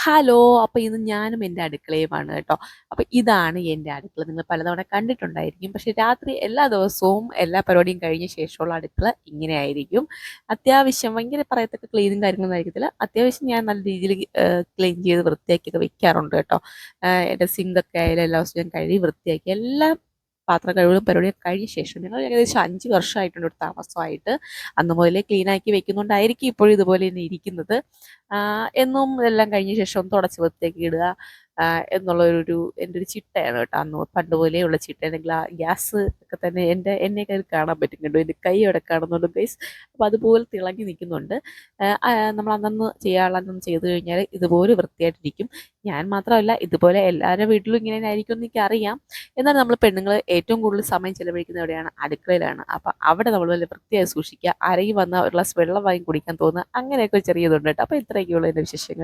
Hello! അപ്പോൾ ഇന്ന് ഞാനും എൻ്റെ അടുക്കളയുമാണ് കേട്ടോ. അപ്പോൾ ഇതാണ് എൻ്റെ അടുക്കള. നിങ്ങൾ പലതവണ കണ്ടിട്ടുണ്ടായിരിക്കും. പക്ഷേ രാത്രി എല്ലാ ദിവസവും എല്ലാ പരിപാടിയും കഴിഞ്ഞ ശേഷമുള്ള അടുക്കള ഇങ്ങനെയായിരിക്കും. അത്യാവശ്യം ഭയങ്കര പറയത്തക്ക ക്ലീനും കാര്യങ്ങളൊന്നും ആയിരിക്കത്തില്ല. അത്യാവശ്യം ഞാൻ നല്ല രീതിയിൽ ക്ലീൻ ചെയ്ത് വൃത്തിയാക്കിയൊക്കെ വെക്കാറുണ്ട് കേട്ടോ. എൻ്റെ സിങ്കൊക്കെ ആയാലും എല്ലാ ദിവസവും ഞാൻ കഴുകി വൃത്തിയാക്കി എല്ലാം പാത്രം കഴുകലും പരിപാടിയൊക്കെ കഴിഞ്ഞ ശേഷം ഞങ്ങൾ ഏകദേശം 5 വർഷമായിട്ടുണ്ട് ഇവിടെ താമസമായിട്ട്. അന്ന് മുതലേ ക്ലീനാക്കി വെക്കുന്നുണ്ടായിരിക്കും ഇപ്പോഴും ഇതുപോലെ തന്നെ ഇരിക്കുന്നത്. എന്നും എല്ലാം കഴിഞ്ഞ ശേഷം തുടച്ച് വൃത്തിയാക്കി ഇടുക എന്നുള്ളൊരു എൻ്റെ ഒരു ചിട്ടയാണ് കേട്ടോ. അന്ന് പണ്ട് പോലെയുള്ള ചിട്ടയാണ്. ഗ്യാസ് ഒക്കെ തന്നെ എന്നെയൊക്കെ അതിൽ കാണാൻ പറ്റും കേട്ടോ. എൻ്റെ കൈ അവിടെ കാണുന്നുണ്ട് ഗൈസ്. അപ്പോൾ അതുപോലെ തിളങ്ങി നിൽക്കുന്നുണ്ട്. നമ്മൾ അന്നന്ന് ചെയ്യാനുള്ളതൊന്നും ചെയ്തു കഴിഞ്ഞാൽ ഇതുപോലെ വൃത്തിയായിട്ടിരിക്കും. ഞാൻ മാത്രമല്ല, ഇതുപോലെ എല്ലാവരുടെ വീട്ടിലും ഇങ്ങനെ ആയിരിക്കും എന്ന് എനിക്കറിയാം. എന്നാൽ നമ്മൾ പെണ്ണുങ്ങൾ ഏറ്റവും കൂടുതൽ സമയം ചിലവഴിക്കുന്നത് എവിടെയാണ്? അടുക്കളയിലാണ്. അപ്പം അവിടെ നമ്മൾ വല്ല വൃത്തിയായി സൂക്ഷിക്കുക. ആരെങ്കിലും വന്നാൽ ഒരു ഗ്ലാസ് വെള്ളം വാങ്ങി കുടിക്കാൻ തോന്നുക, അങ്ങനെയൊക്കെ ചെറിയതുണ്ട് കേട്ടോ. അപ്പോൾ ഇത്രയൊക്കെയുള്ള എൻ്റെ വിശേഷങ്ങൾ.